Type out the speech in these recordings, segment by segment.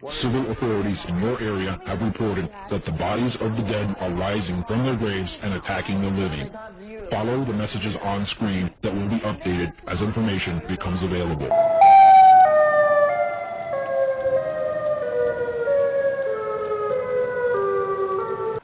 Civil authorities in your area have reported that the bodies of the dead are rising from their graves and attacking the living. Follow the messages on screen that will be updated as information becomes available.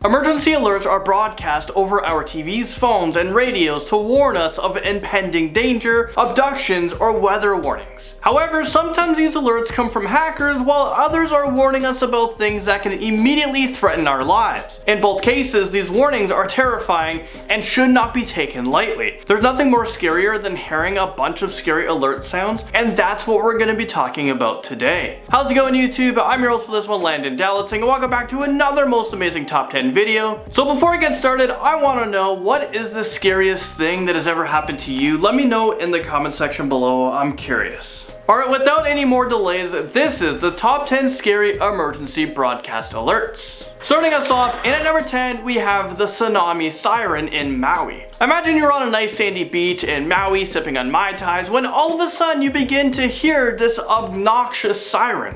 Emergency alerts are broadcast over our TVs, phones, and radios to warn us of impending danger, abductions, or weather warnings. However, sometimes these alerts come from hackers, while others are warning us about things that can immediately threaten our lives. In both cases, these warnings are terrifying and should not be taken lightly. There's nothing more scarier than hearing a bunch of scary alert sounds, and that's what we're going to be talking about today. How's it going, YouTube? I'm your host for this one, Landon Dallas, and welcome back to another most amazing top 10 video. So before I get started, I want to know, what is the scariest thing that has ever happened to you? Let me know in the comment section below. I'm curious. Alright, without any more delays, this is the top 10 scary emergency broadcast alerts. Starting us off, in at number 10, we have the tsunami siren in Maui. Imagine you're on a nice sandy beach in Maui sipping on Mai Tais when all of a sudden you begin to hear this obnoxious siren.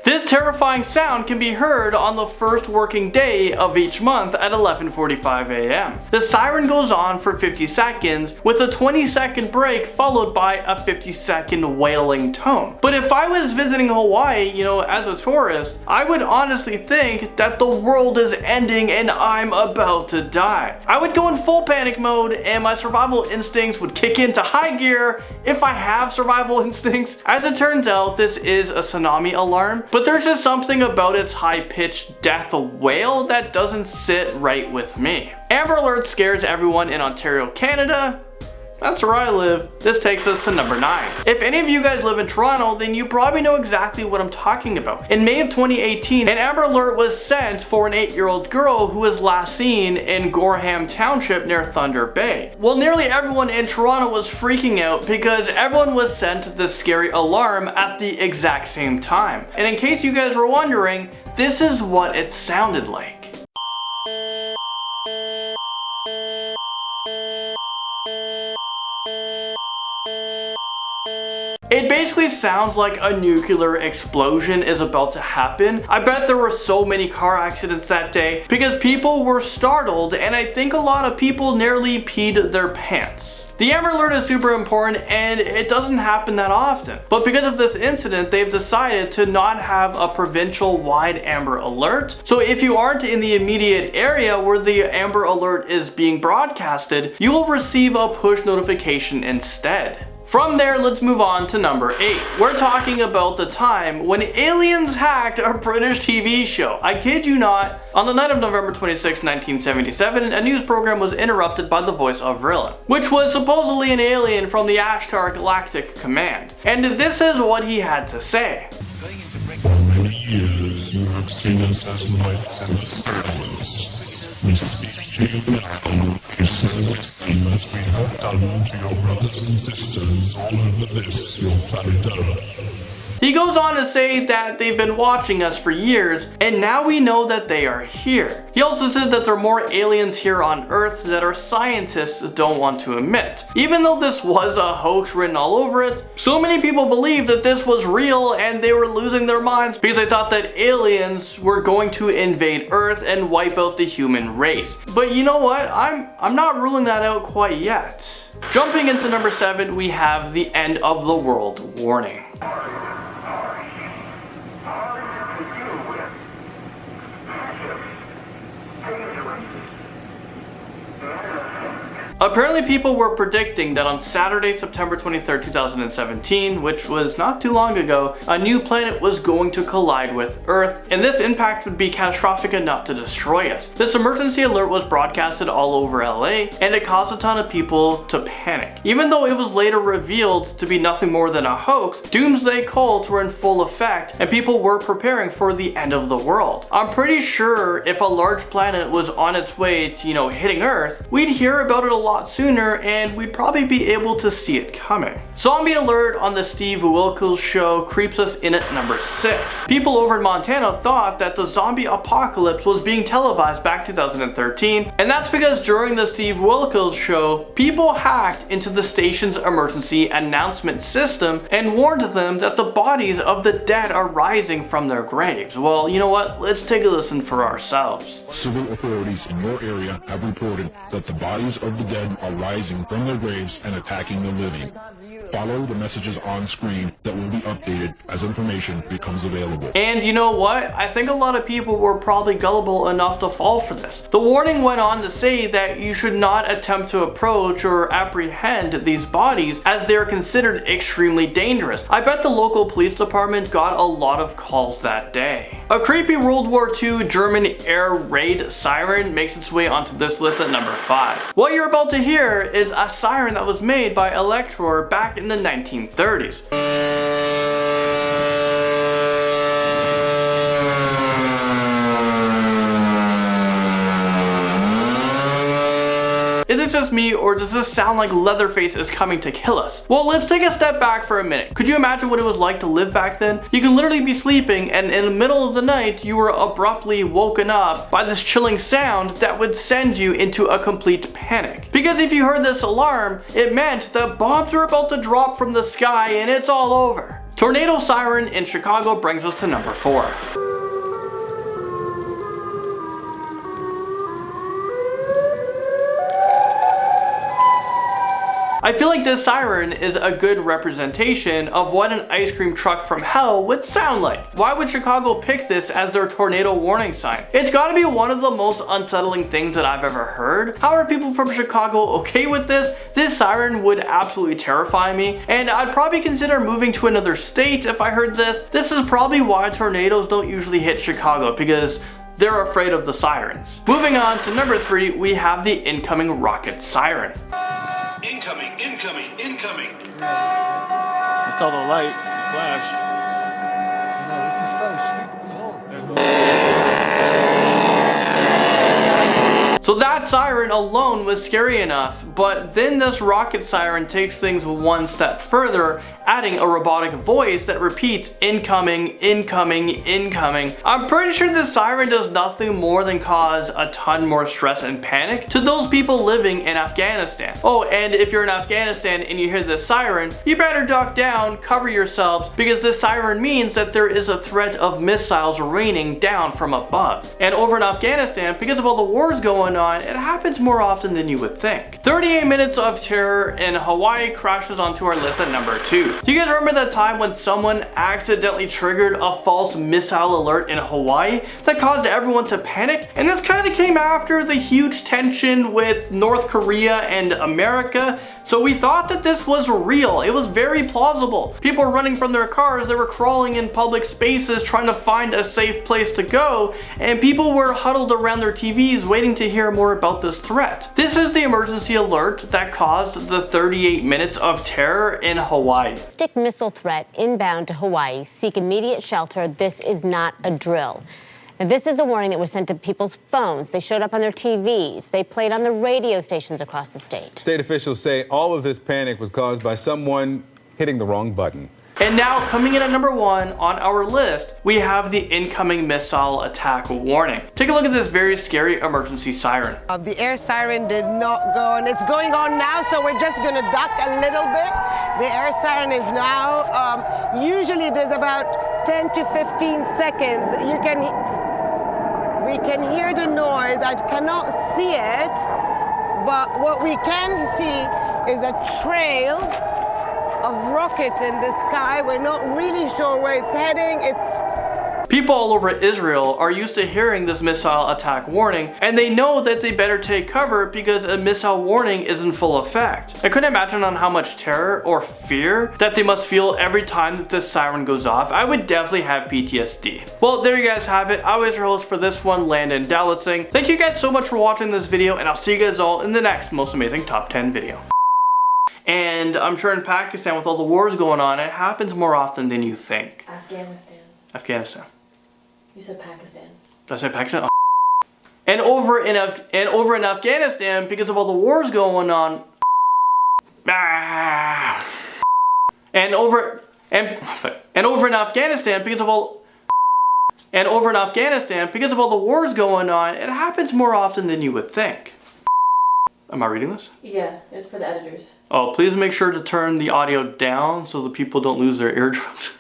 This terrifying sound can be heard on the first working day of each month at 11:45 a.m. The siren goes on for 50 seconds with a 20-second break followed by a 50-second wailing tone. But if I was visiting Hawaii, as a tourist, I would honestly think that the world is ending and I'm about to die. I would go in full panic mode and my survival instincts would kick into high gear if I have survival instincts. As it turns out, this is a tsunami alarm, but there's just something about its high-pitched death wail that doesn't sit right with me. Amber Alert scares everyone in Ontario, Canada. That's where I live. This takes us to number 9. If any of you guys live in Toronto, then you probably know exactly what I'm talking about. In May of 2018, an Amber Alert was sent for an 8-year-old girl who was last seen in Gorham Township near Thunder Bay. Well, nearly everyone in Toronto was freaking out because everyone was sent this scary alarm at the exact same time. And in case you guys were wondering, this is what it sounded like. It basically sounds like a nuclear explosion is about to happen. I bet there were so many car accidents that day because people were startled, and I think a lot of people nearly peed their pants. The Amber Alert is super important and it doesn't happen that often. But because of this incident, they've decided to not have a provincial-wide Amber Alert. So if you aren't in the immediate area where the Amber Alert is being broadcasted, you will receive a push notification instead. From there, let's move on to number 8. We're talking about the time when aliens hacked a British TV show. I kid you not. On the night of November 26, 1977, a news program was interrupted by the voice of SIREN, which was supposedly an alien from the Ashtar Galactic Command. And this is what he had to say. For many years you have seen us as lights in the stars. We speak to you now to send us them as we have done to your brothers and sisters all over this, your planet Earth. He goes on to say that they've been watching us for years, and now we know that they are here. He also said that there are more aliens here on Earth that our scientists don't want to admit. Even though this was a hoax written all over it, so many people believe that this was real and they were losing their minds because they thought that aliens were going to invade Earth and wipe out the human race. But you know what? I'm not ruling that out quite yet. Jumping into number 7, we have the end of the world warning. Apparently people were predicting that on Saturday, September 23rd, 2017, which was not too long ago, a new planet was going to collide with Earth, and this impact would be catastrophic enough to destroy us. This emergency alert was broadcasted all over LA, and it caused a ton of people to panic. Even though it was later revealed to be nothing more than a hoax, doomsday cults were in full effect, and people were preparing for the end of the world. I'm pretty sure if a large planet was on its way to, hitting Earth, we'd hear about it a lot lot sooner, and we'd probably be able to see it coming. Zombie alert on the Steve WILKOS show creeps us in at number 6. People over in Montana thought that the zombie apocalypse was being televised back 2013, and that's because during the Steve WILKOS show, people hacked into the station's emergency announcement system and warned them that the bodies of the dead are rising from their graves. Well, you know what? Let's take a listen for ourselves. Civil authorities in your area have reported that the bodies of the dead are rising from their graves and attacking the living. Follow the messages on screen that will be updated as information becomes available. And you know what? I think a lot of people were probably gullible enough to fall for this. The warning went on to say that you should not attempt to approach or apprehend these bodies as they are considered extremely dangerous. I bet the local police department got a lot of calls that day. A creepy World War II German air raid siren makes its way onto this list at number 5. What you're about to hear is a siren that was made by Elector back in the 1930s. Is it just me, or does this sound like Leatherface is coming to kill us? Well, let's take a step back for a minute. Could you imagine what it was like to live back then? You can literally be sleeping, and in the middle of the night, you were abruptly woken up by this chilling sound that would send you into a complete panic. Because if you heard this alarm, it meant that bombs are about to drop from the sky and it's all over. Tornado siren in Chicago brings us to number 4. I feel like this siren is a good representation of what an ice cream truck from hell would sound like. Why would Chicago pick this as their tornado warning sign? It's gotta be one of the most unsettling things that I've ever heard. How are people from Chicago okay with this? This siren would absolutely terrify me, and I'd probably consider moving to another state if I heard this. This is probably why tornadoes don't usually hit Chicago, because they're afraid of the sirens. Moving on to number 3, we have the incoming rocket siren. Incoming, incoming, incoming. I saw the light, the flash. So that siren alone was scary enough, but then this rocket siren takes things one step further, adding a robotic voice that repeats incoming, incoming, incoming. I'm pretty sure this siren does nothing more than cause a ton more stress and panic to those people living in Afghanistan. Oh, and if you're in Afghanistan and you hear this siren, you better duck down, cover yourselves, because this siren means that there is a threat of missiles raining down from above. And over in Afghanistan, because of all the wars going on, it happens more often than you would think. 38 minutes of terror in Hawaii crashes onto our list at number 2. Do you guys remember that time when someone accidentally triggered a false missile alert in Hawaii that caused everyone to panic? And this kind of came after the huge tension with North Korea and America, so we thought that this was real. It was very plausible. People were running from their cars, they were crawling in public spaces trying to find a safe place to go, and people were huddled around their TVs waiting to hear more about this threat. This is the emergency alert that caused the 38 minutes of terror in Hawaii. Ballistic missile threat inbound to Hawaii. Seek immediate shelter. This is not a drill. And this is a warning that was sent to people's phones. They showed up on their TVs. They played on the radio stations across the state. State officials say all of this panic was caused by someone hitting the wrong button. And now, coming in at number 1 on our list, we have the incoming missile attack warning. Take a look at this very scary emergency siren. The air siren did not go on. It's going on now, so we're just going to duck a little bit. The air siren is now, usually there's about 10 to 15 seconds. We can hear the noise. I cannot see it, but what we can see is a trail of rockets in the sky. We're not really sure where it's heading. People all over Israel are used to hearing this missile attack warning, and they know that they better take cover because a missile warning is in full effect. I couldn't imagine on how much terror or fear that they must feel every time that this siren goes off. I would definitely have PTSD. Well, there you guys have it. I was your host for this one, Landon Dallatsing. Thank you guys so much for watching this video, and I'll see you guys all in the next most amazing top 10 video. And I'm sure in Pakistan, with all the wars going on, it happens more often than you think. Afghanistan. Afghanistan. You said Pakistan. Did I say Pakistan? Oh. And over in Afghanistan, because of all the wars going on, and over in Afghanistan, because of all the wars going on, it happens more often than you would think. Am I reading this? Yeah, it's for the editors. Oh, please make sure to turn the audio down so the people don't lose their eardrums.